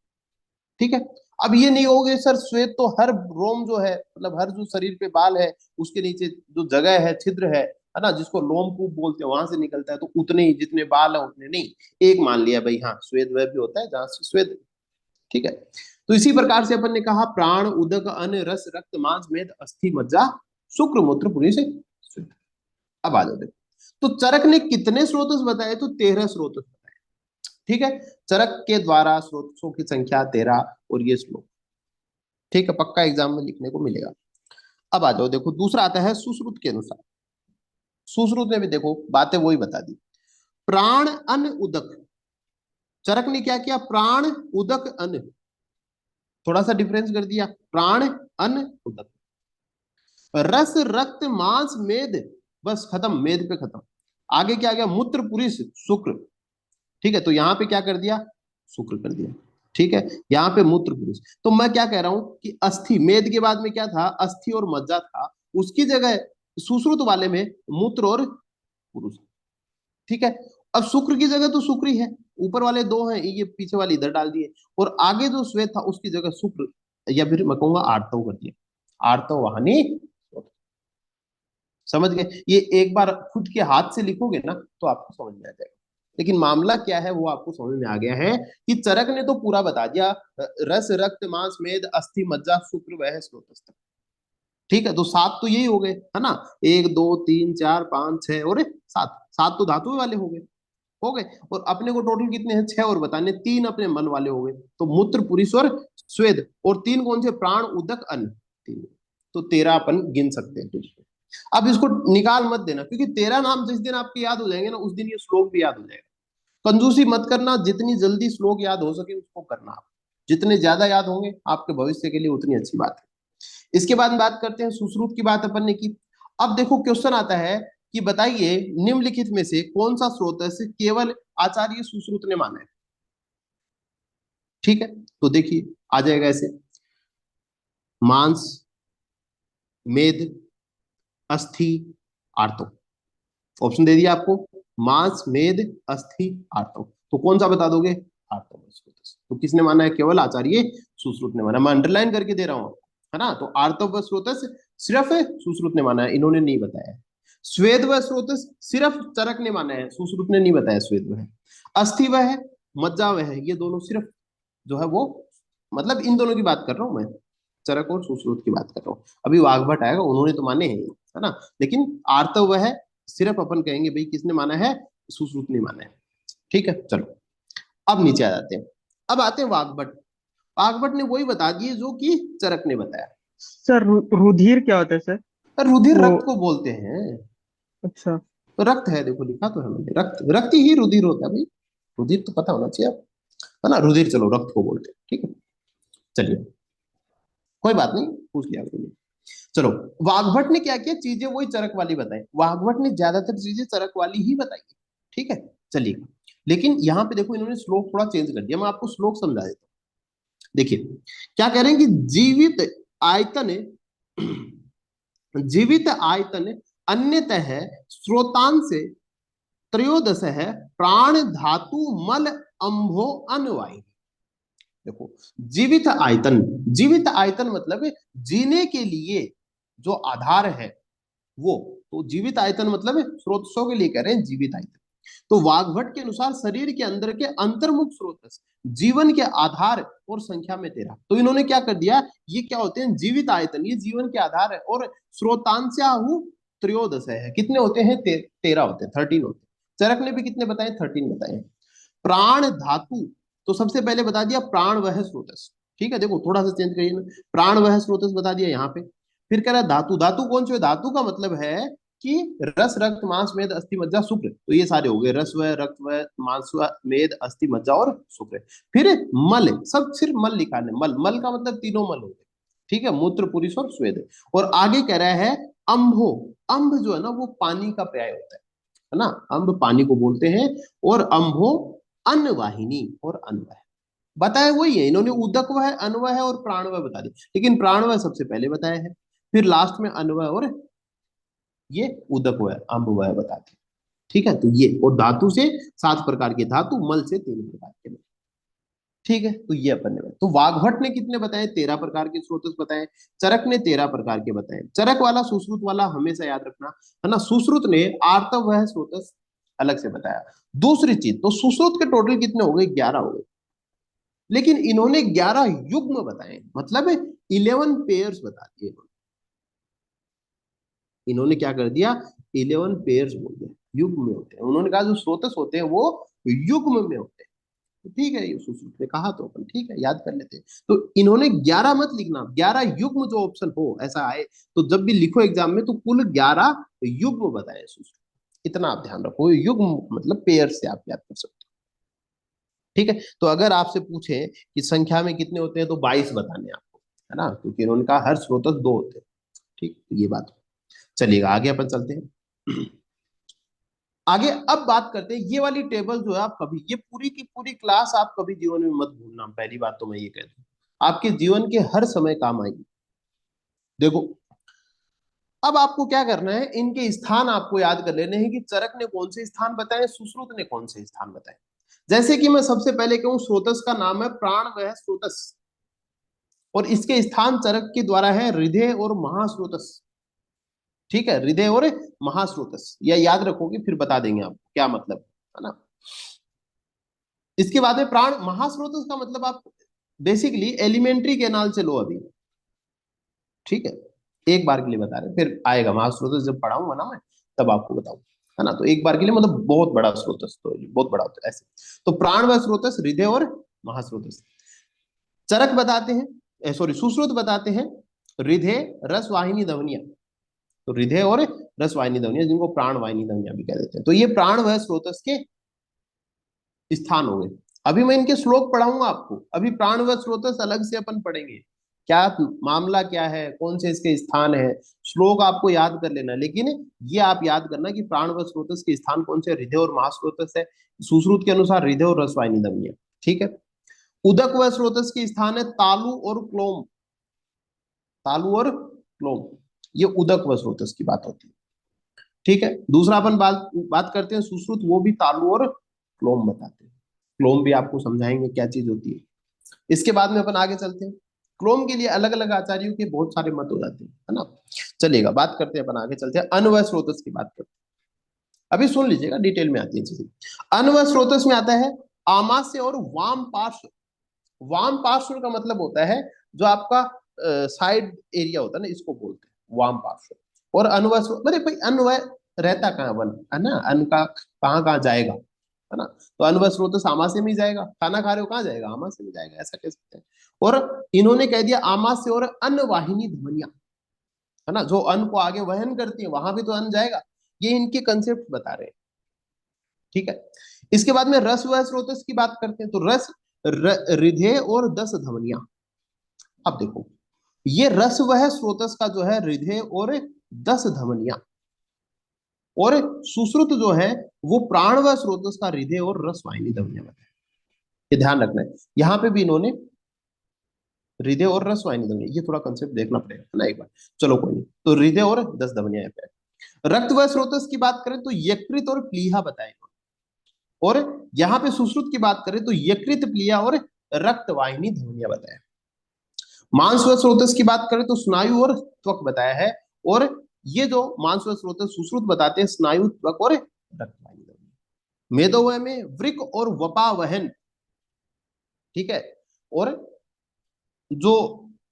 ठीक है, अब ये नहीं होगे सर श्वेत तो हर रोम जो है, मतलब हर जो शरीर पे बाल है उसके नीचे जो जगह है, छिद्र है ना, जिसको लोमकूप बोलते हैं, वहां से निकलता है, तो उतने ही जितने बाल है उतने नहीं, एक मान लिया भाई, हाँ श्वेत वह भी होता है जहां से श्वेत। ठीक है, तो इसी प्रकार से अपन ने कहा प्राण उदक अन्न रस रक्त मांस मेद अस्थि मज्जा शुक्र मूत्र पुरुष स्वेद। अब आ जाओ देखो, तो चरक ने कितने स्रोतस बताए, तो 13 स्रोतस बताए। ठीक है, चरक के द्वारा स्रोतों की संख्या 13 और ये श्लोक। ठीक है, पक्का एग्जाम में लिखने को मिलेगा। अब आ जाओ देखो, दूसरा आता है सुश्रुत के अनुसार। सुश्रुत ने भी देखो बातें वही बता दी, प्राण अन्न उदक। चरक ने क्या किया, प्राण उदक अन्न, थोड़ा सा डिफरेंस कर दिया, प्राण अन्न उदक, रस रक्त मांस मेद, बस खत्म, मेद पे खत्म। आगे क्या गया, मूत्र पुरुष शुक्र। ठीक है, तो यहां पे क्या कर दिया, शुक्र कर दिया। ठीक है, यहाँ पे मूत्र पुरुष, तो मैं क्या कह रहा हूं कि अस्थि, मेद के बाद में क्या था, अस्थि और मज्जा था, उसकी जगह सुश्रुत वाले में मूत्र और पुरुष। ठीक है, अब शुक्र की जगह तो शुक्र ही है, ऊपर वाले 2 हैं, ये पीछे वाले इधर डाल दिए, और आगे जो श्वेत था उसकी जगह शुक्र, या फिर मैं कहूंगा आर्तव कर दिया, आर्तव वाहनी। समझ गए, ये एक बार खुद के हाथ से लिखोगे ना तो आपको समझ में आ जाएगा, लेकिन मामला क्या है वो आपको समझ में आ गया है कि चरक ने तो पूरा बता दिया, रस रक्त मांस मेद अस्थि मज्जा शुक्र वह स्रोतस्थ। ठीक है, तो 7 तो यही हो गए, है ना, 1 2 3 4 5 6 और 7, 7 तो धातु वाले हो गए, और अपने को टोटल कितने हैं, 6 और बताने, 3 अपने मन वाले हो गए, तो मूत्र पुरुष और स्वेद, और 3 कौन से, प्राण उदक अन्न, 3, तो 13 अपन गिन सकते हैं। अब इसको निकाल मत देना, क्योंकि 13 नाम जिस दिन आपके याद हो जाएंगे ना उस दिन ये श्लोक भी याद हो जाएगा। कंजूसी मत करना, जितनी जल्दी श्लोक याद हो सके उसको करना, आप जितने ज्यादा याद होंगे आपके भविष्य के लिए उतनी अच्छी बात है। इसके बाद बात करते हैं, सुश्रुत की बात अपन ने की। अब देखो क्वेश्चन आता है कि बताइए निम्नलिखित में से कौन सा स्रोत से केवल आचार्य सुश्रुत ने माना है। ठीक है, तो देखिए आ जाएगा ऐसे, मांस, मेद, अस्थि, आर्तव। ऑप्शन दे दिया आपको, मांस, मेद, अस्थि, आर्तव। तो कौन सा बता दोगे? आर्तव व स्रोतस। तो किसने माना है? केवल आचार्य सुश्रुत ने माना। मैं अंडरलाइन करके दे रहा हूं, है ना। तो आर्तव व स्रोतस सिर्फ सुश्रुत ने माना है, इन्होंने नहीं बताया है। स्वेद व स्रोतस सिर्फ चरक ने माना है, सुश्रुत ने नहीं बताया स्वेद व है। अस्थि व है, मज्जा व है, ये दोनों सिर्फ जो है वो, मतलब इन दोनों की बात कर रहा हूं मैं, चरक और सुश्रुत की बात कर रहा हूँ। अभी वाघभट आएगा, उन्होंने तो माने हैं, है ना। लेकिन आर्तव वह है सिर्फ अपन कहेंगे भाई किसने माना है? सुश्रुत ने माना है। ठीक है, चलो अब नीचे आ जाते हैं। अब आते हैं वाघभट। वाघभट ने वही बता दिए जो कि चरक ने बताया। सर रुधिर क्या होता है सर? रुधिर वो, रक्त को बोलते हैं। अच्छा। तो रक्त है, देखो लिखा तो है मैंने, रक्त, रक्त ही रुधिर होता है भाई। रुधिर तो पता होना चाहिए आप, है ना। रुधिर, चलो रक्त को बोलते हैं, ठीक है। चलिए कोई बात नहीं, पूछ लिया आपने। चलो, वाघभट ने क्या किया, चीजें वही चरक वाली बताई। वाघभट ने ज्यादातर चीजें चरक वाली ही बताई, ठीक है। चलिए, लेकिन यहाँ पे देखो इन्होंने श्लोक थोड़ा चेंज कर दिया। मैं आपको श्लोक समझा देता हूँ। देखिए क्या कह रहे हैं कि जीवित आयतन, जीवित आयतन अन्यतः स्रोतांश त्रयोदश है, प्राण धातु मल अंभो अनवायु। देखो, जीवित आयतन, जीवित आयतन मतलब जीने के लिए जो आधार है वो, तो जीवित आयतन मतलब स्रोतसों के लिए कह रहे हैं जीवित आयतन। तो वाघभट के अनुसार शरीर के अंदर के अंतर्मुख स्रोत जीवन के आधार और संख्या में 13। तो इन्होंने क्या कर दिया, ये क्या होते हैं? जीवित आयतन, ये जीवन के आधार है। और स्रोतांशाहु त्रयोदश है, कितने होते हैं? 13 होते हैं, 13 होते हैं। चरक ने भी कितने बताए? 13 बताए। प्राण धातु, तो सबसे पहले बता दिया प्राण वह स्रोतस, ठीक है। देखो थोड़ा सा चेंज करिए ना, प्राण वह स्रोतस बता दिया यहाँ पे। फिर कह रहा है धातु, धातु कौन से? धातु का मतलब है कि रस, रक्त, मांस, मेद, अस्थि, मज्जा, शुक्र। तो ये सारे हो गए, रस व, रक्त व, मांस व, मेद, अस्थि, मज्जा और शुक्र। फिर मल, सब सिर्फ मल लिखा है, मल, मल का मतलब तीनों मल हो गए, ठीक है, मूत्र, पुरुष और स्वेद। और आगे कह रहा है अंभो, अंभ जो है ना वो पानी का पर्याय होता है ना। अंब पानी को बोलते हैं। और अंभो अन्नवाहिनी और अन्वय, बताया वही है इन्होंने, उदक वह, अन्वय और प्राणवय बता दी। लेकिन प्राणवय सबसे पहले बताया है, फिर लास्ट में अन्वय और ये उदक वह, अम्ब वह बताते हैं, ठीक है। तो ये, और धातु से 7 प्रकार के धातु, मल से 3 प्रकार के, ठीक है। तो ये अपन ने, तो वाघभट ने कितने बताए? 13 प्रकार के स्रोत बताए। चरक ने 13 प्रकार के बताए। चरक वाला सुश्रुत वाला हमेशा याद रखना, है ना। सुश्रुत ने आर्तव वह स्रोत अलग से बताया। दूसरी चीज, तो सुश्रुत के टोटल कितने हो गए? 11 हो गए। लेकिन इन्होंने 11 युग्म बताए, मतलब 11 पेयर्स बता दिए इन्होंने। इन्होंने क्या कर दिया? 11 पेयर्स बोल दिया, युग्म में होते हैं। उन्होंने कहा जो स्रोतस होते हैं वो युग्म में होते हैं। तो ठीक है, ये सुश्रुत ने कहा तो अपन ठीक है याद कर लेते हैं। तो इन्होंने 11 मत लिखना, 11 युग्म जो ऑप्शन हो ऐसा आए तो जब भी लिखो एग्जाम में तो कुल 11 युग्म बताए सुश्रुत। इतना आप ध्यान रखो, युग्म मतलब पेयर से आप याद कर सकते हो, ठीक है। तो अगर आपसे पूछे कि संख्या में कितने होते हैं तो 22 बताने हैं आपको, है ना, क्योंकि इन्होंने कहा हर स्रोतस 2 होते हैं, ठीक, तो ये बात। चलिएगा आगे अपन चलते हैं। आगे अब बात करते हैं, ये वाली टेबल जो है आप कभी, ये पूरी की पूरी क्लास आप कभी जीवन में मत भूलना, पहली बात तो मैं ये कहता हूँ, आपके जीवन के हर समय काम आएगी। देखो, अब आपको क्या करना है, इनके स्थान आपको याद कर लेने हैं कि चरक ने कौन से स्थान बताए, सुश्रुत ने कौन से स्थान बताए। जैसे कि मैं सबसे पहले कहूं, स्रोतस का नाम है प्राण वह स्रोतस, और इसके स्थान चरक के द्वारा है हृदय और महास्रोतस, ठीक है, हृदय और महास्रोतस, या याद रखोगे फिर बता देंगे आपको क्या मतलब है ना। इसके बाद में प्राण महास्रोतस का मतलब आप बेसिकली एलिमेंट्री कैनाल से लो अभी, ठीक है, एक बार के लिए बता रहे, फिर आएगा महास्रोतस जब पढ़ाऊंगा ना मैं, तब आपको बताऊं, है ना। तो एक बार के लिए मतलब बहुत बड़ा स्रोतस, तो बहुत बड़ा होता है ऐसे। तो प्राण व स्रोतस, हृदय और महास्रोतस। चरक बताते हैं, सॉरी सुश्रुत बताते हैं हृदय, रस वाहिनी, धमनिया। तो हृदय और रस वाहिनी ध्वनिया, जिनको प्राण वाहिनी ध्वनिया भी कह देते हैं। तो ये प्राण व स्रोतस के स्थान हो गए। अभी मैं इनके श्लोक पढ़ाऊंगा आपको, अभी प्राण व स्रोतस अलग से अपन पढ़ेंगे, क्या मामला क्या है, कौन से इसके स्थान है, श्लोक आपको याद कर लेना। लेकिन ये आप याद करना कि प्राण व स्रोतस के स्थान कौन से, हृदय और महास्रोतस है, सुश्रुत के अनुसार हृदय और रस वाहिनी ध्वनिया, ठीक है। उदक व स्रोतस के स्थान है तालु और क्लोम, तालु और क्लोम, ये उदक व स्रोतस की बात होती है। ठीक है, दूसरा अपन बात करते हैं सुश्रुत, वो भी तालु और क्लोम बताते हैं। क्लोम भी आपको समझाएंगे क्या चीज होती है। इसके बाद में अपन आगे चलते हैं। क्लोम के लिए अलग अलग आचार्यों के बहुत सारे मत हो जाते हैं, है ना। चलिएगा, बात करते हैं, अपन आगे चलते हैं, अन्न व स्रोतस की बात करते हैं। अभी सुन लीजिएगा, डिटेल में आती है चीजें। अन्न व स्रोतस में आता है आमाशय और वाम पार्श्व। वाम पार्श्व का मतलब होता है जो आपका साइड एरिया होता है ना, इसको बोलते हैं वाम पार्श्व। और अनवय, मतलब भाई अनवय रहता कहाँ वन, है ना, अन्न का कहाँ कहाँ जाएगा, है ना। तो अनवय स्रोत आमाशय में ही जाएगा, खाना खा रहे हो कहाँ जाएगा, आमाशय में जाएगा, ऐसा कह सकते हैं। और इन्होंने कह दिया आमाशय और अन्न वाहिनी धमनिया, है ना, जो अन्न को आगे वहन करती है वहां भी तो अन्न जाएगा। ये इनके कंसेप्ट बता रहे हैं। ठीक है, इसके बाद में रस व स्रोतस की बात करते हैं। तो रस, हृदय और 10 धमनियां। अब देखो, ये रस वह स्रोतस का जो है हृदय और 10 धमनियां, और सुश्रुत जो है वो प्राण व स्रोतस का हृदय और रस वाहिनी धमनियां बताया। ये ध्यान रखना है, यहां पे भी इन्होंने हृदय और रस वाहिनी धमनियां, ये थोड़ा कंसेप्ट देखना पड़ेगा ना एक बार। चलो कोई नहीं, तो हृदय और 10 धमनियां पे। रक्त व स्रोतस की बात करें तो यकृत और प्लीहा बताए, और यहां पे सुश्रुत की बात करें तो यकृत, प्लीहा और रक्त वाहिनी धमनियां बताया। मांस व स्रोतस की बात करें तो स्नायु और त्वक बताया है, और ये जो मांस व स्रोतस सुश्रुत बताते हैं स्नायु, त्वक और रक्त वाहिनी धमनी। मेदोवय में वृक और वपावहन, ठीक है, और जो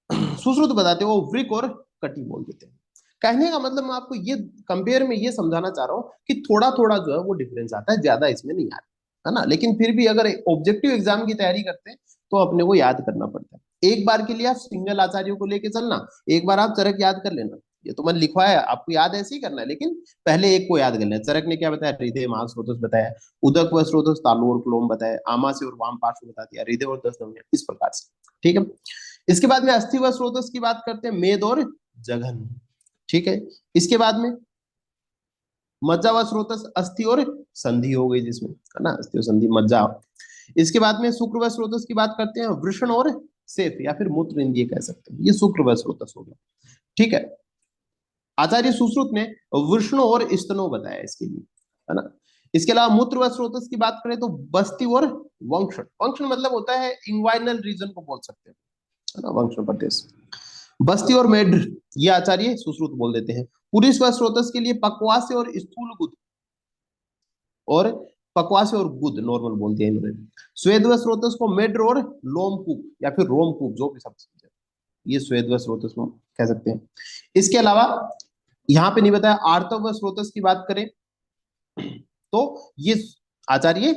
सुश्रुत बताते हैं वो वृक और कटी बोल देते हैं। कहने का मतलब मैं आपको ये कंपेयर में ये समझाना चाह रहा हूं कि थोड़ा थोड़ा जो है वो डिफरेंस आता है, ज्यादा इसमें नहीं आता, है ना। लेकिन फिर भी अगर ऑब्जेक्टिव एग्जाम की तैयारी करते हैं तो अपने को याद करना पड़ता है। एक बार के लिए आप सिंगल आचार्यों को लेके चलना, एक बार आप चरक याद कर लेना, ये तो मैंने लिखवाया, आपको याद ऐसे ही करना है, लेकिन पहले एक को याद कर लेना। चरक ने क्या बताया, हृदय मांस स्रोतस बताया, उदक व स्रोतस तालु और क्लोम बताया, आमाशय और वाम पार्श्व बता दिया, हृदय और 10 धमनियां, इस प्रकार से। ठीक है, इसके बाद में अस्थि व स्रोतस की बात करते हैं, मेद और जघन। ठीक है, इसके बाद में मज्जा व स्रोतस, अस्थि और संधि हो गई जिसमें, है ना, अस्थि और संधि मज्जा। इसके बाद में शुक्र व स्रोतस की बात करते हैं, वृषण और सेफ या फिर मूत्र इंद्रिय कह सकते हैं, ये शुक्र व स्रोतस हो गया। ठीक है, आचार्य सुश्रुत ने वृषणों और स्तनों बताया इसके लिए, है ना। इसके अलावा मूत्र व स्रोतस की बात करें तो बस्ती और वंक्षण। वंक्षण मतलब होता है इंग्वाइनल रीजन को बोल सकते हैं, है ना, वंक्षण प्रदेश। बस्ती और मेढ्र, ये आचार्य सुश्रुत बोल देते हैं। पुरुष व स्रोतस के लिए पक्वास्य और स्थूल गुद, और पक्वास्य और गुद नॉर्मल बोल दिया इन्होंने। स्वेद व स्रोतस को मेढ्र और लोमकूप या फिर रोमकूप, जो भी सब ये स्वेद व स्रोतस को कह सकते हैं। इसके अलावा यहाँ पे नहीं बताया, आर्तव व स्रोतस की बात करें तो ये आचार्य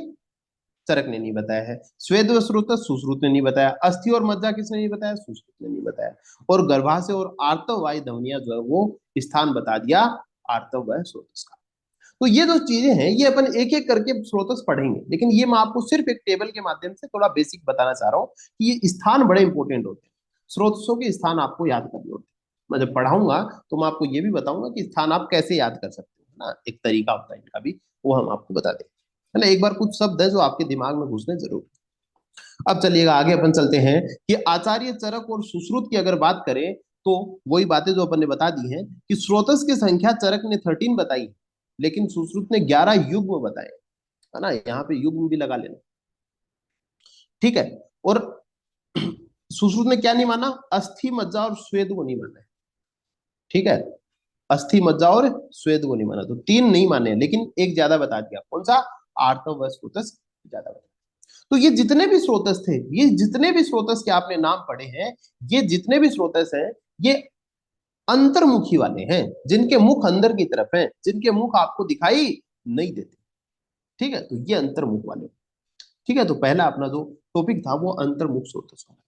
चरक ने नहीं बताया है। स्वेद व स्रोतस सुश्रुत ने नहीं बताया। अस्थि और मज्जा किसने नहीं बताया, सुश्रुत ने नहीं बताया। और गर्भाशय और आर्तव वायु धमनियां जो है वो स्थान बता दिया आर्तव व स्रोतस का। तो ये जो चीजें हैं ये अपन एक एक करके स्रोतस पढ़ेंगे, लेकिन ये मैं आपको सिर्फ एक टेबल के माध्यम से थोड़ा बेसिक बताना चाह रहा हूँ कि ये स्थान बड़े इंपॉर्टेंट होते हैं, स्रोतसों के स्थान आपको याद करने होते हैं। मैं जब पढ़ाऊंगा तो मैं आपको ये भी बताऊंगा कि स्थान आप कैसे याद कर सकते हो ना, एक तरीका होता है इनका भी, वो हम आपको बता दें, है ना। एक बार कुछ शब्द है जो आपके दिमाग में घुसने जरूर। अब चलिएगा आगे अपन चलते हैं कि आचार्य चरक और सुश्रुत की अगर बात करें तो वही बातें जो अपन ने बता दी हैं कि स्रोतस की संख्या चरक ने 13 बताई, लेकिन सुश्रुत ने 11 युग्म बताए, है ना, यहाँ पे युग्म भी लगा लेना। ठीक है, और सुश्रुत ने क्या नहीं माना, अस्थि मज्जा और स्वेद को नहीं माना है। ठीक है, अस्थि मज्जा और स्वेद को नहीं माना, तो 3 नहीं माने, लेकिन एक ज्यादा बता दिया, कौन सा, आर्तव व स्रोतस ज्यादा बता। तो ये जितने भी स्रोतस थे, ये जितने भी स्रोतस के आपने नाम पढ़े हैं, ये जितने भी स्रोतस हैं, ये अंतर्मुखी वाले हैं, जिनके मुख अंदर की तरफ हैं, जिनके मुख आपको दिखाई नहीं देते। ठीक है, तो ये अंतर्मुख वाले। ठीक है, तो पहला अपना जो टॉपिक था वो अंतर्मुख स्रोतस वाला।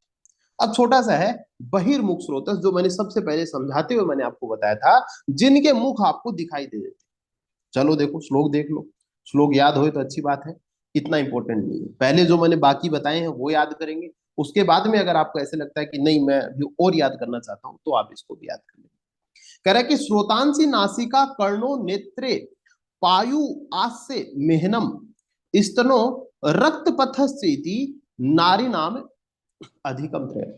अब छोटा सा है बहिर्मुख स्रोतस, जो मैंने सबसे पहले समझाते हुए मैंने आपको बताया था, जिनके मुख आपको दिखाई दे देते। चलो देखो श्लोक देख लो, श्लोक याद हो तो अच्छी बात है, इतना इंपॉर्टेंट नहीं है। पहले जो मैंने बाकी बताए हैं वो याद करेंगे, उसके बाद में अगर आपको ऐसे लगता है कि नहीं मैं अभी और याद करना चाहता हूं तो आप इसको भी याद कर लेंगे। कह रहा है कि श्रोतांसी नासिका कर्णो नेत्रे पायु आस्य मेहनम स्तनो रक्त पथस्थिति नारी नाम अधिकम त्रय।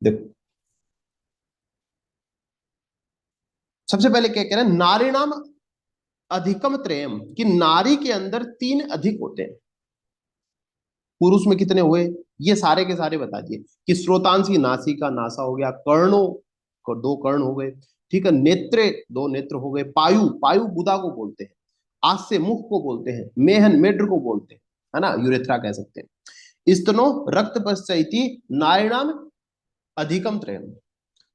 देखो सबसे पहले क्या कह रहे हैं, नारीणाम अधिकम त्रयम, कि नारी के अंदर 3 अधिक होते हैं। पुरुष में कितने हुए, ये सारे के सारे बता दिए कि स्रोतांशी नासिका नासा हो गया, कर्णों को 2 कर्ण हो गए, ठीक है, नेत्रे 2 नेत्र हो गए, पायु पायु गुदा को बोलते हैं, आस्य मुख को बोलते हैं, मेहन मेढ्र को बोलते हैं, है ना, यूरेथ्रा कह सकते हैं, स्तनो रक्त पश्चैती नारिणाम अधिकम त्रयम।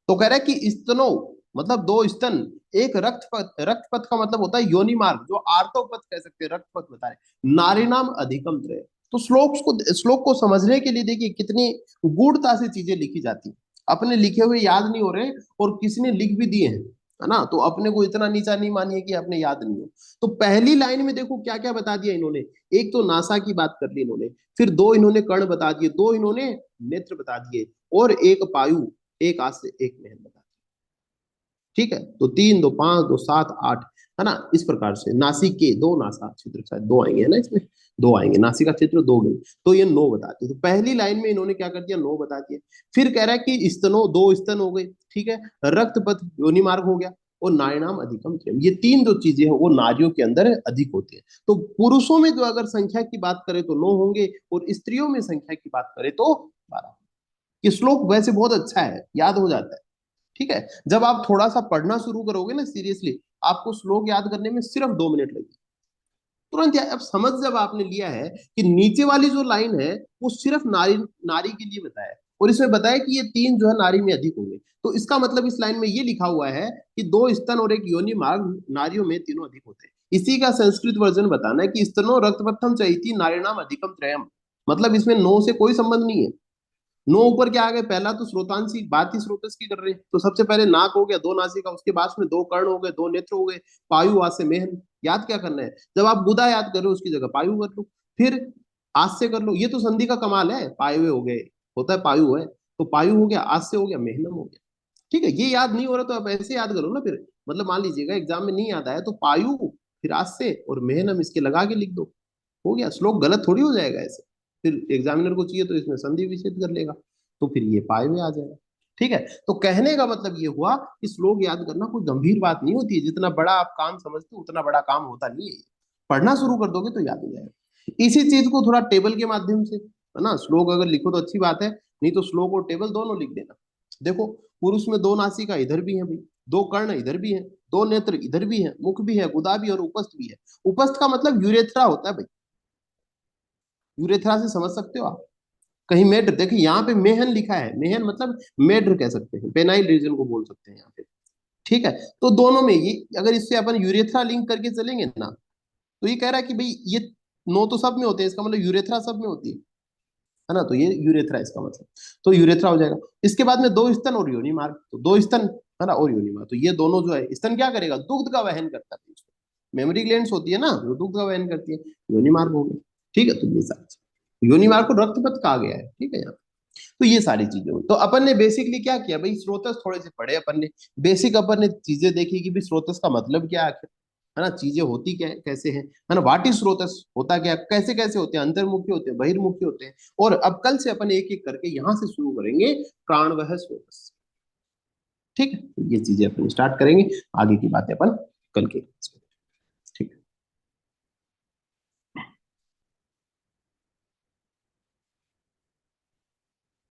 तो कह रहा है कि स्तनो मतलब 2 स्तन, एक रक्तपथ, रक्तपथ का मतलब होता है योनि मार्ग, जो आर्तोपथ कह सकते हैं, रक्तपथ बता रहे, नारीणाम अधिकम त्रय। तो श्लोक को समझने के लिए देखिए कितनी गूढ़ता से चीजें लिखी जाती, अपने लिखे हुए याद नहीं हो रहे और किसी ने लिख भी दिए हैं, है ना, तो अपने को इतना नीचा नहीं मानिए कि अपने याद नहीं हो। तो पहली लाइन में देखो क्या क्या बता दिया इन्होंने, एक तो नासा की बात कर ली इन्होंने, फिर 2 इन्होंने कर्ण बता दिए, 2 इन्होंने नेत्र बता दिए, और एक पायु, एक आस्य, एक मेहन बता दिया। ठीक है, तो 3 2 5 2 7 8, है ना, इस प्रकार से नासिक के 2 नासा क्षेत्र, शायद 2 आएंगे, है ना, इसमें 2 आएंगे, नासिका क्षेत्र 2 गए, तो ये 9 बताते हैं। तो पहली लाइन में इन्होंने क्या कर दिया, 9 बता दिया। फिर कह रहा है कि स्तनो 2 स्तन हो गए, ठीक है, रक्तपथ योनि मार्ग हो गया, और नारिणाम अधिकम त्रयम, ये 3 जो चीजें हैं वो नारियों के अंदर अधिक होती है। तो पुरुषों में जो अगर संख्या की बात करें तो 9 होंगे, और स्त्रियों में संख्या की बात करें तो 12। ये श्लोक वैसे बहुत अच्छा है, याद हो जाता है। ठीक है, जब आप थोड़ा सा पढ़ना शुरू करोगे ना सीरियसली, आपको श्लोक याद करने में सिर्फ 2 मिनट लगेगी, तुरंत याद। अब समझ जब आपने लिया है कि नीचे वाली जो लाइन है वो सिर्फ नारी नारी के लिए बताया है, और इसमें बताया कि ये 3 जो है नारी में अधिक होंगे, तो इसका मतलब इस लाइन में ये लिखा हुआ है कि 2 स्तन और एक योनि मार्ग नारियों में तीनों अधिक होते हैं। इसी का संस्कृत वर्जन बताना है कि स्तनो रक्तपथम चैती नारिणाम अधिकम त्रयम, मतलब इसमें 9 से कोई संबंध नहीं है। 9 ऊपर क्या आ गए, पहला तो स्रोतांशी, बात ही स्रोतस की कर रहे हैं, तो सबसे पहले नाक हो गया, 2 नासिका, उसके बाद में 2 कर्ण हो गए, 2 नेत्र हो गए, पायु आस्य मेहन। याद क्या करना है, जब आप गुदा याद कर रहे हो उसकी जगह पायु कर लो, फिर आस्य कर लो, ये तो संधि का कमाल है, पायु हो गए, होता है पायु है, तो पायु हो गया, आस्य हो गया, मेहनम हो गया। ठीक है, ये याद नहीं हो रहा तो आप ऐसे याद करो ना, फिर मतलब मान लीजिएगा एग्जाम में नहीं याद आया तो पायु, फिर आस्य और मेहनम इसके लगा के लिख दो, हो गया, श्लोक गलत थोड़ी हो जाएगा ऐसे। फिर एग्जामिनर को चाहिए तो इसमें संधि विच्छेद कर लेगा, तो फिर ये पाए में आ जाएगा। ठीक है, तो कहने का मतलब ये हुआ कि श्लोक याद करना कोई गंभीर बात नहीं होती है, जितना बड़ा आप काम समझते हो उतना बड़ा काम होता नहीं है। पढ़ना शुरू कर दोगे तो याद हो जाएगा। इसी चीज को थोड़ा टेबल के माध्यम से, है ना, श्लोक अगर लिखो तो अच्छी बात है, नहीं तो श्लोक और टेबल दोनों लिख देना। देखो, पुरुष में 2 नासिका इधर भी है भाई, 2 कर्ण इधर भी है, 2 नेत्र इधर भी है, मुख भी है, गुदा भी और उपस्थ भी है। उपस्थ का मतलब यूरेथ्रा होता है भाई, यूरेथ्रा से समझ सकते हो आप। कहीं मेड्र, देखिए यहाँ पे मेहन लिखा है, मेहन मतलब मेड्र कह सकते हैं, पेनाइल रीजन को बोल सकते हैं यहाँ पे। ठीक है, तो दोनों में ये अगर इससे अपन यूरेथ्रा लिंक करके चलेंगे ना, तो ये कह रहा है कि भाई ये 9 तो सब में होते हैं, इसका मतलब यूरेथ्रा सब में होती है ना, तो ये यूरेथ्रा इसका मतलब, तो यूरेथ्रा हो जाएगा। इसके बाद में 2 स्तन और योनि मार्ग, तो 2 स्तन, है ना, और योनि मार्ग, तो ये दोनों जो है, स्तन क्या करेगा, दुग्ध का वहन करता है, मेमोरी ग्लैंड्स होती है ना जो दुग्ध का वहन करती है, योनि मार्ग हो गया। ठीक है, तो ये सारी योनि मार्ग को रक्तपथ कहा गया है, ठीक है यहाँ। तो ये सारी चीजें हुई, तो अपन ने बेसिकली क्या किया भाई, स्रोतस थोड़े से पढ़े अपन ने, बेसिक अपन ने चीजें देखी कि भाई स्रोतस का मतलब क्या है आखिर, है ना, चीजें होती क्या कैसे हैं, है ना, व्हाट इज स्रोतस, होता क्या, कैसे कैसे होते हैं, अंतर्मुखी होते हैं, बहिर्मुखी होते हैं। और अब कल से अपन एक एक करके यहां से शुरू करेंगे प्राणवह स्रोतस। ठीक है, तो ये चीजें अपन स्टार्ट करेंगे, आगे की बातें अपन कल के